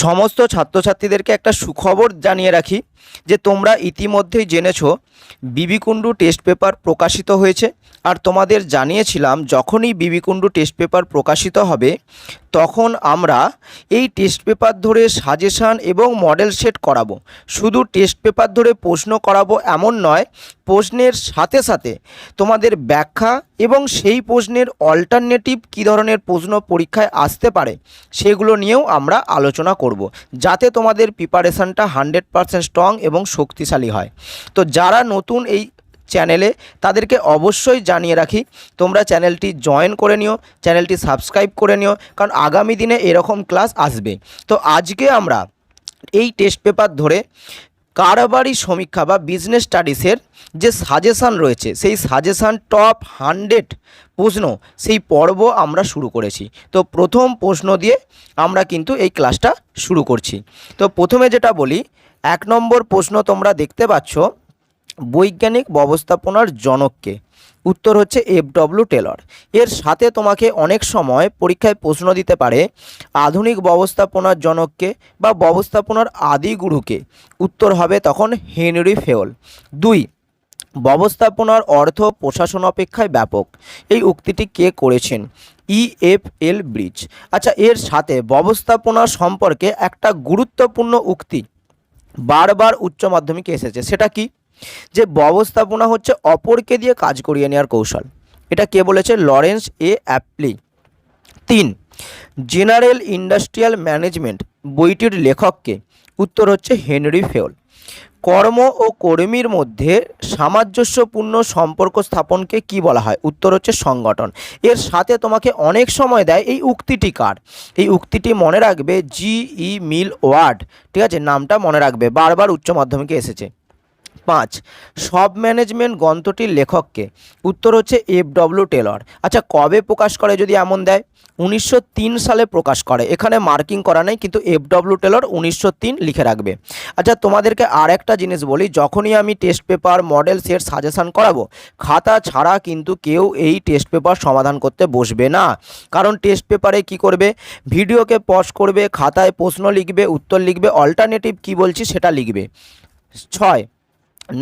সমস্ত ছাত্রছাত্রীদেরকে একটা সুখবর জানিয়ে রাখি যে তোমরা ইতিমধ্যেই জেনেছো বিবিকুণ্ডু টেস্ট পেপার প্রকাশিত হয়েছে। আর তোমাদের জানিয়েছিলাম যখনই বিবিকুণ্ডু টেস্ট পেপার প্রকাশিত হবে তখন আমরা এই টেস্ট পেপার ধরে সাজেশান এবং মডেল সেট করাবো। শুধু টেস্ট পেপার ধরে প্রশ্ন করাবো এমন নয়, প্রশ্নের সাথে সাথে তোমাদের ব্যাখ্যা এবং সেই প্রশ্নের অল্টারনেটিভ কী ধরনের প্রশ্ন পরীক্ষায় আসতে পারে সেগুলো নিয়েও আমরা আলোচনা করব, যাতে তোমাদের প্রিপারেশানটা 100% স্ট্রং এবং শক্তিশালী হয়। তো যারা নতুন এই চ্যানেলে তাদেরকে অবশ্যই জানিয়ে রাখি তোমরা চ্যানেলটি জয়েন করে নিও, চ্যানেলটি সাবস্ক্রাইব করে নিও, কারণ আগামী দিনে এরকম ক্লাস আসবে। তো আজকে আমরা এই টেস্ট পেপার ধরে কারবারি সমীক্ষা বা বিজনেস স্টাডিসের যে সাজেশান রয়েছে সেই সাজেশান টপ 100 প্রশ্ন সেই পর্ব আমরা শুরু করেছি। তো প্রথম প্রশ্ন দিয়ে আমরা কিন্তু এই ক্লাসটা শুরু করছি। তো প্রথমে যেটা বলি, 1 নম্বর প্রশ্ন তোমরা দেখতে পাচ্ছ, বৈজ্ঞানিক ব্যবস্থাপনার জনককে? উত্তর হচ্ছে এফডব্লিউ টেলর। এর সাথে তোমাকে অনেক সময় পরীক্ষায় প্রশ্ন দিতে পারে আধুনিক ব্যবস্থাপনার জনককে বা ব্যবস্থাপনার আদিগুরুকে? উত্তর হবে তখন হেনরি ফেওল। 2, ব্যবস্থাপনার অর্থ প্রশাসন অপেক্ষায় ব্যাপক, এই উক্তিটি কে করেছেন? EFL bridge. আচ্ছা, এর সাথে ব্যবস্থাপনা সম্পর্কে একটা গুরুত্বপূর্ণ উক্তি বারবার উচ্চ মাধ্যমিকে এসেছে, সেটা কি? যে ব্যবস্থাপনা হচ্ছে অপরকে দিয়ে কাজ করিয়ে নেওয়ার কৌশল। এটা কে বলেছে? লরেন্স এ অ্যাপলি। 3, জেনারেল ইন্ডাস্ট্রিয়াল ম্যানেজমেন্ট বইটির লেখককে? উত্তর হচ্ছে হেনরি ফেওল। কর্ম ও কর্মীর মধ্যে সামঞ্জস্যপূর্ণ সম্পর্ক স্থাপনকে কি বলা হয়? উত্তর হচ্ছে সংগঠন। এর সাথে তোমাকে অনেক সময় দেয় এই উক্তিটি কার? এই উক্তিটি মনে রাখবে GE মিল ওয়ার্ড, ঠিক আছে, নামটা মনে রাখবে, বারবার উচ্চ মাধ্যমিকে এসেছে। 5, সব ম্যানেজমেন্ট গ্রন্থটির লেখককে? উত্তর হচ্ছে এফডব্লিউ টেলর। আচ্ছা, কবে প্রকাশ করে যদি এমন দেয়? 1903 সালে প্রকাশ করে। এখানে মার্কিং করা নেই, কিন্তু এফডব্লিউ টেলর 1903 লিখে রাখবে। আচ্ছা, তোমাদেরকে আর একটা জিনিস বলি, যখনই আমি test paper model set suggestion করাবো, খাতা ছাড়া কিন্তু কেউ এই টেস্ট পেপার সমাধান করতে বসবে না। কারণ টেস্ট পেপারে কি করবে? ভিডিওকে পজ করবে, খাতায় প্রশ্ন লিখবে, উত্তর লিখবে, অল্টারনেটিভ কি বলছি সেটা লিখবে। 6,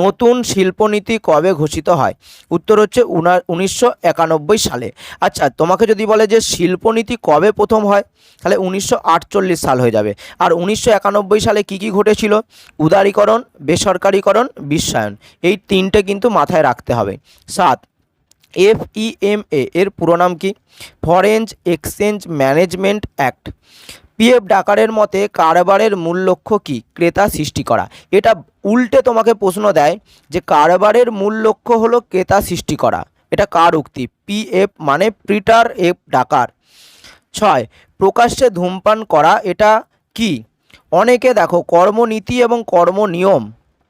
নতুন শিল্পনীতি কবে ঘোষিত হয়? উত্তর হচ্ছে 1991 সালে। আচ্ছা, তোমাকে যদি বলে যে শিল্পনীতি কবে প্রথম হয়, তাহলে 1948 সাল হয়ে যাবে। আর 1991 সালে কি ঘটেছিল? উদারীকরণ, বেসরকারীকরণ, বিশ্বায়ন, এই 3টে কিন্তু মাথায় রাখতে হবে। 7, FEMA এর পুরো নাম কি? Foreign exchange management act. PF ডাকারের মতে কারবারের মূল লক্ষ্য কি? ক্রেতা সৃষ্টি করা। এটা উল্টে তোমাকে প্রশ্ন দেয় যে কারবারের মূল লক্ষ্য হলো ক্রেতা সৃষ্টি করা। এটা কার উক্তি? PF মানে পিটার এফ ডাকার। 6, প্রকাশ্যে ধূমপান করা, এটা কি? অনেকে দেখো কর্মনীতি এবং কর্মনিয়ম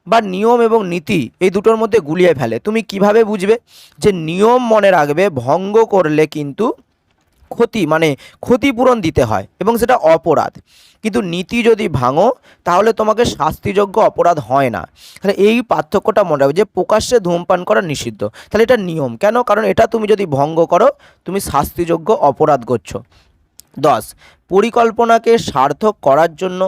বা নিয়ম এবং নীতি এই দুটোর মধ্যে গুলিয়ে ফেলে। তুমি কিভাবে বুঝবে? যে নিয়ম মনে রাখবে ভঙ্গ করলে কিন্তু ক্ষতি মানে ক্ষতিপূরণ দিতে হয় এবং সেটা অপরাধ, কিন্তু নীতি যদি ভাঙো তাহলে তোমাকে শাস্তিযোগ্য অপরাধ হয় না। তাহলে এই পার্থক্যটা মনে রাখবে যে প্রকাশ্যে ধূমপান করা নিষিদ্ধ, তাহলে এটা নিয়ম। কেন? কারণ এটা তুমি যদি ভঙ্গ করো তুমি শাস্তিযোগ্য অপরাধ করছো। 10, পরিকল্পনাকে সার্থক করার জন্য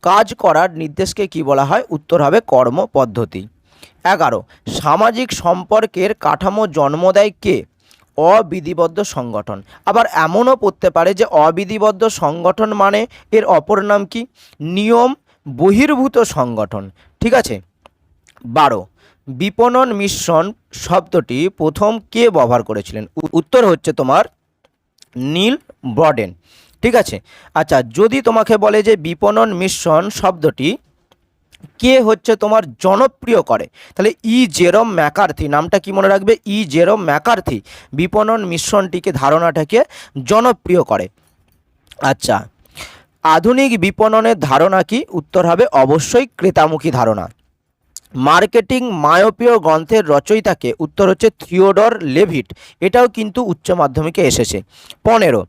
কাজ করার নির্দেশকে কি বলা হয়? উত্তর হবে কর্ম পদ্ধতি। 11, সামাজিক সম্পর্কের কাঠামো জন্ম দেয় কে? অবিধিবদ্ধ সংগঠন। আবার এমনও পড়তে পারে যে অবিধিবদ্ধ সংগঠন মানে এর অপর নাম কি? নিয়ম বহির্ভূত সংগঠন, ঠিক আছে। 12, বিপণন মিশ্রণ শব্দটি প্রথম কে ব্যবহার করেছিলেন? উত্তর হচ্ছে তোমার নীল ব্রডেন, ঠিক আছে। আচ্ছা, যদি তোমাকে বলে যে বিপণন মিশ্রণ শব্দটি কে হচ্ছে তোমার জনপ্রিয় করে, তাহলে জেরম ম্যাকার্থি, নামটা কি মনে রাখবে? জেরম ম্যাকার্থি বিপণন মিশ্রণটিকে, ধারণাটাকে জনপ্রিয় করে। আচ্ছা, আধুনিক বিপণনের ধারণা কি? উত্তর হবে অবশ্যই ক্রেতামুখী ধারণা। মার্কেটিং মায়োপিয় গ্রন্থের রচয়িতাকে? উত্তর হচ্ছে থিওডর লেভিট, এটাও কিন্তু উচ্চ মাধ্যমিকে এসেছে। 15,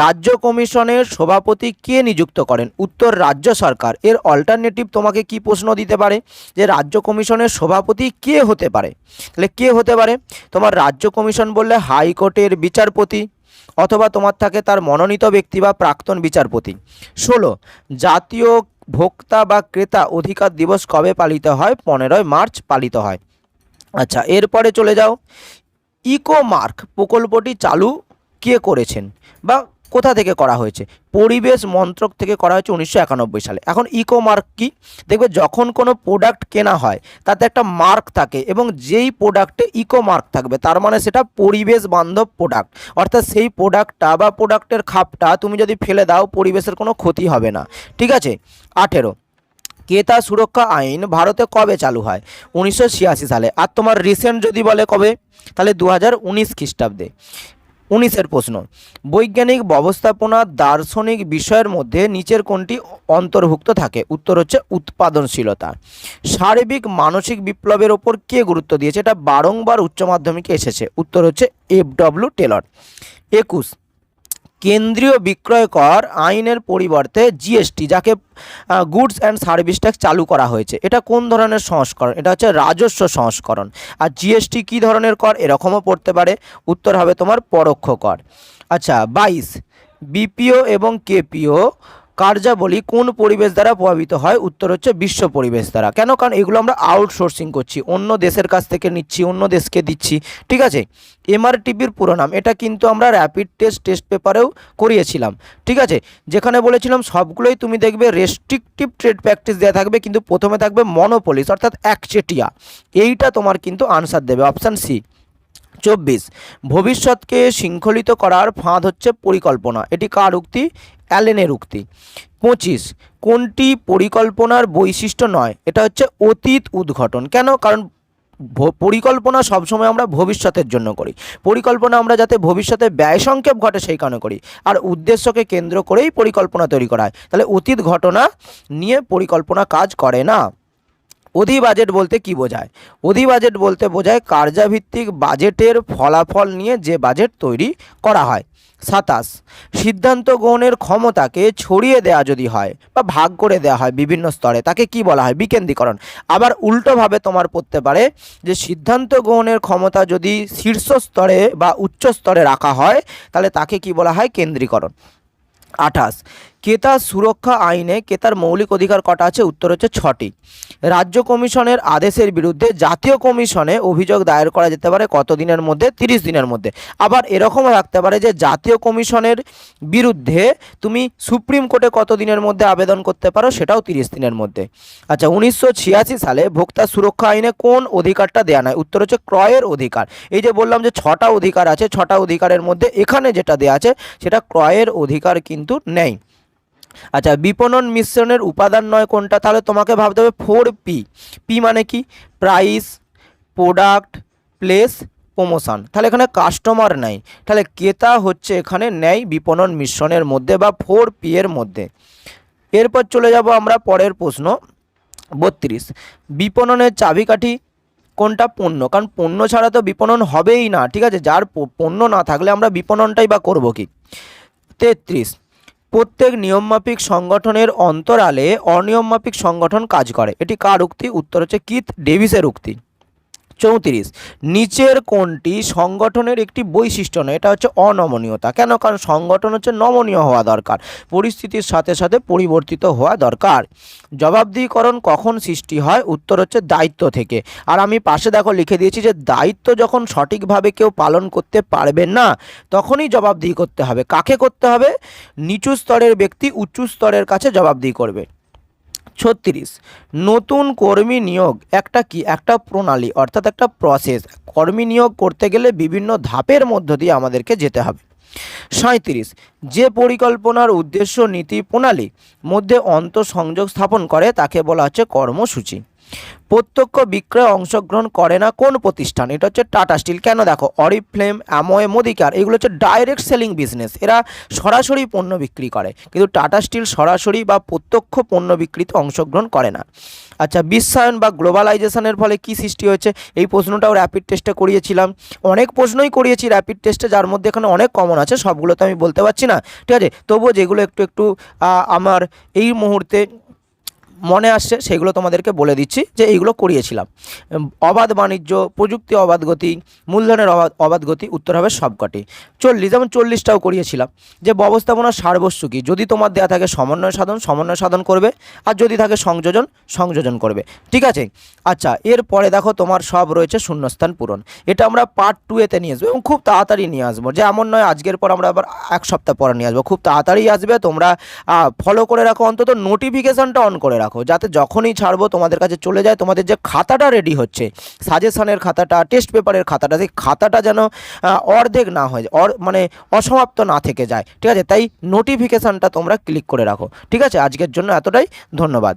রাজ্য কমিশনের সভাপতি কে নিযুক্ত করেন? উত্তর রাজ্য সরকার। এর অল্টারনেটিভ তোমাকে কি প্রশ্ন দিতে পারে? যে রাজ্য কমিশনের সভাপতি কে হতে পারে? তাহলে কে হতে পারে? তোমার রাজ্য কমিশন বললে হাইকোর্টের বিচারপতি, অথবা তোমার থাকে তার মনোনীত ব্যক্তি বা প্রাক্তন বিচারপতি। 16 জাতীয় ভোক্তা বা ক্রেতা অধিকার দিবস কবে পালিত হয়? 15 মার্চ পালিত হয়। আচ্ছা, এরপরে চলে যাও, ইকো মার্ক প্রকল্পটি চালু কে করেছেন বা কোথা থেকে করা হয়েছে? পরিবেশ মন্ত্রক থেকে করা হয়েছে 1991 সালে। এখন ইকো মার্ক কি? দেখবে যখন কোনো প্রোডাক্ট কেনা হয় তাতে একটা মার্ক থাকে, এবং যেই প্রোডাক্টে ইকো মার্ক থাকবে তার মানে সেটা পরিবেশ বান্ধব প্রোডাক্ট, অর্থাৎ সেই প্রোডাক্টটা বা প্রোডাক্টের খাপটা তুমি যদি ফেলে দাও পরিবেশের কোনো ক্ষতি হবে না। ঠিক আছে। 18 ক্রেতা সুরক্ষা আইন ভারতে কবে চালু হয়? 1986 সালে। আর তোমার রিসেন্ট যদি বলে কবে, তাহলে 2019 খ্রিস্টাব্দে। 19-এর প্রশ্ন, বৈজ্ঞানিক ব্যবস্থাপনা দার্শনিক বিষয়ের মধ্যে নিচের কোনটি অন্তর্ভুক্ত থাকে? উত্তর হচ্ছে উৎপাদনশীলতা। সার্বিক মানসিক বিপ্লবের ওপর কে গুরুত্ব দিয়েছে? এটা বারংবার উচ্চ মাধ্যমিকে এসেছে। উত্তর হচ্ছে FW টেলর। 21 কেন্দ্রীয় বিক্রয় কর আইনের পরিবর্তে জিএসটি, যাকে গুডস অ্যান্ড সার্ভিস ট্যাক্স চালু করা হয়েছে, এটা কোন ধরনের সংস্করণ? এটা হচ্ছে রাজস্ব সংস্করণ। আর জিএসটি কী ধরনের কর? এরকমও পড়তে পারে। উত্তর হবে তোমার পরোক্ষ কর। আচ্ছা, 22 বিপিও এবং কেপিও কার্যাবলী কোন পরিবেশ দ্বারা প্রভাবিত হয়? উত্তর হচ্ছে বিশ্ব পরিবেশ দ্বারা। কেন? কারণ এগুলো আমরা আউটসোর্সিং করছি, অন্য দেশের কাছ থেকে নিচ্ছি, অন্য দেশকে দিচ্ছি। ঠিক আছে। এমআরটিপির পুরো নাম, এটা কিন্তু আমরা র্যাপিড টেস্ট পেপারেও করিয়েছিলাম। ঠিক আছে, যেখানে বলেছিলাম সবগুলোই তুমি দেখবে রেস্ট্রিকটিভ ট্রেড প্র্যাকটিস দেওয়া থাকবে, কিন্তু প্রথমে থাকবে মনোপলিস অর্থাৎ একচেটিয়া। এইটা তোমার কিন্তু আনসার দেবে অপশান সি। 24 ভবিষ্যৎকে শৃঙ্খলিত করার ফাঁদ হচ্ছে পরিকল্পনা, এটি কার উক্তি? অ্যালেনের উক্তি। 25 কোনটি পরিকল্পনার বৈশিষ্ট্য নয়? এটা হচ্ছে অতীত উদ্ঘটন। কেন? কারণ পরিকল্পনা সবসময় আমরা ভবিষ্যতের জন্য করি, পরিকল্পনা আমরা যাতে ভবিষ্যতে ব্যয় সংক্ষেপ ঘটে সেই কারণে করি, আর উদ্দেশ্যকে কেন্দ্র করেই পরিকল্পনা তৈরি করা হয়। তাহলে অতীত ঘটনা নিয়ে পরিকল্পনা কাজ করে না। অধিবাজেট বলতে কি বোঝায়? অধিবাজেট বলতে বোঝায় কার্যভিত্তিক বাজেটের ফলাফল নিয়ে যে বাজেট তৈরি করা হয়। 27 সিদ্ধান্ত গ্রহণের ক্ষমতাকে ছড়িয়ে দেওয়া যদি হয় বা ভাগ করে দেওয়া হয় বিভিন্ন স্তরে, তাকে কি বলা হয়? বিকেন্দ্রীকরণ। আবার উল্টোভাবে তোমার পড়তে পারে যে সিদ্ধান্ত গ্রহণের ক্ষমতা যদি শীর্ষ স্তরে বা উচ্চ স্তরে রাখা হয় তাহলে তাকে কি বলা হয়? কেন্দ্রীকরণ। 28 ক্রেতা সুরক্ষা আইনে ক্রেতার মৌলিক অধিকার কটা আছে? উত্তর হচ্ছে 6টি। রাজ্য কমিশনের আদেশের বিরুদ্ধে জাতীয় কমিশনে অভিযোগ দায়ের করা যেতে পারে কত দিনের মধ্যে? 30 দিনের মধ্যে। আবার এরকমও রাখতে পারে যে জাতীয় কমিশনের বিরুদ্ধে তুমি সুপ্রিম কোর্টে কত দিনের মধ্যে আবেদন করতে পারো? সেটাও 30 দিনের মধ্যে। আচ্ছা, 1986 সালে ভোক্তা সুরক্ষা আইনে কোন অধিকারটা দেয়া নয়? উত্তর হচ্ছে ক্রয়ের অধিকার। এই যে বললাম যে 6টা অধিকার আছে, 6টা অধিকারের মধ্যে এখানে যেটা দেয়া আছে সেটা ক্রয়ের অধিকার কিন্তু নেই। আচ্ছা, বিপণন মিশ্রণের উপাদান নয় কোনটা? তাহলে তোমাকে ভাবতে হবে 4P। পি মানে কি? Price, product, place, promotion. তাহলে এখানে কাস্টমার নেই, তাহলে ক্রেতা হচ্ছে এখানে নেই বিপণন মিশ্রণের মধ্যে বা 4P এর মধ্যে। এরপর চলে যাব আমরা পরের প্রশ্ন 32 বিপণনের চাবিকাঠি কোনটা? পণ্য। কারণ পণ্য ছাড়া তো বিপণন হবেই না। ঠিক আছে, যার পণ্য না থাকলে আমরা বিপণনটাই বা করবো কি? 33 প্রত্যেক নিয়মমাফিক সংগঠনের অন্তরালে অনিয়মমাফিক সংগঠন কাজ করে, এটি কার উক্তি? উত্তর হচ্ছে কিথ ডেভিসের উক্তি। 34 নিচের কোনটি সংগঠনের একটি বৈশিষ্ট্য নয়? এটা হচ্ছে অনমনীয়তা। কেন? কারণ সংগঠন হচ্ছে নমনীয় হওয়া দরকার, পরিস্থিতির সাথে সাথে পরিবর্তিত হওয়া দরকার। জবাবদিহিকরণ কখন সৃষ্টি হয়? উত্তর হচ্ছে দায়িত্ব থেকে। আর আমি পাশে দেখো লিখে দিয়েছি যে দায়িত্ব যখন সঠিকভাবে কেউ পালন করতে পারবে না তখনই জবাবদিহি করতে হবে। কাকে করতে হবে? নিচু স্তরের ব্যক্তি উঁচু স্তরের কাছে জবাবদিহি করবে। 36 নতুন কর্মী নিয়োগ একটা কি? একটা প্রণালী অর্থাৎ একটা প্রসেস। কর্মী নিয়োগ করতে গেলে বিভিন্ন ধাপের মধ্য দিয়ে আমাদেরকে যেতে হবে। 37 যে পরিকল্পনার উদ্দেশ্য নীতি প্রণালী মধ্যে অন্তঃসংযোগ স্থাপন করে তাকে বলা হচ্ছে কর্মসূচি। প্রত্যক্ষ বিক্রয়ে অংশগ্রহণ করে না কোন প্রতিষ্ঠান? এটা হচ্ছে টাটা স্টিল। কেন? দেখো অরিফ্লেম, অ্যামওয়ে, মোদিকার এগুলো হচ্ছে ডাইরেক্ট সেলিং বিজনেস, এরা সরাসরি পণ্য বিক্রি করে, কিন্তু টাটা স্টিল সরাসরি বা প্রত্যক্ষ পণ্য বিক্রিতে অংশগ্রহণ করে না। আচ্ছা, বিশ্বায়ন বা গ্লোবালাইজেশনের ফলে কি সৃষ্টি হয়েছে? এই প্রশ্নটাও র্যাপিড টেস্টে করিয়েছিলাম, অনেক প্রশ্নই করিয়েছি র্যাপিড টেস্টে, যার মধ্যে এখানে অনেক কমন আছে, সবগুলো তো আমি বলতে পারছি না। ঠিক আছে, তবুও যেগুলো একটু একটু আমার এই মুহূর্তে মনে আসছে সেগুলো তোমাদেরকে বলে দিচ্ছি যে এইগুলো করিয়েছিলাম। অবাধ বাণিজ্য, প্রযুক্তি অবাধ গতি, মূলধনের অবাধ গতি, উত্তর হবে সবকটি। 40, যেমন 40টাও করিয়েছিলাম যে ব্যবস্থাপনার সারবস্তু কী, যদি তোমার দেওয়া থাকে সমন্বয় সাধন করবে, আর যদি থাকে সংযোজন করবে। ঠিক আছে। আচ্ছা, এরপরে দেখো তোমার সব রয়েছে শূন্যস্থান পূরণ। এটা আমরা পার্ট 2-এতে নিয়ে আসবো এবং খুব তাড়াতাড়ি নিয়ে আসবো, যে এমন নয় আজকের পর আমরা আবার এক সপ্তাহ পরে নিয়ে আসবো, খুব তাড়াতাড়ি আসবে। তোমরা ফলো করে রাখো, অন্তত নোটিফিকেশানটা অন করে রাখো, যাতে যখনই ছাড়বো তোমাদের কাছে চলে যায়। তোমাদের যে খাতাটা রেডি হচ্ছে, সাজেশনের খাতাটা, টেস্ট পেপারের খাতাটা, সেই খাতাটা যেন অর্ধেক না হয়, মানে অসমাপ্ত না থেকে যায়। ঠিক আছে, তাই নোটিফিকেশানটা তোমরা ক্লিক করে রাখো। ঠিক আছে, আজকের জন্য এতটাই, ধন্যবাদ।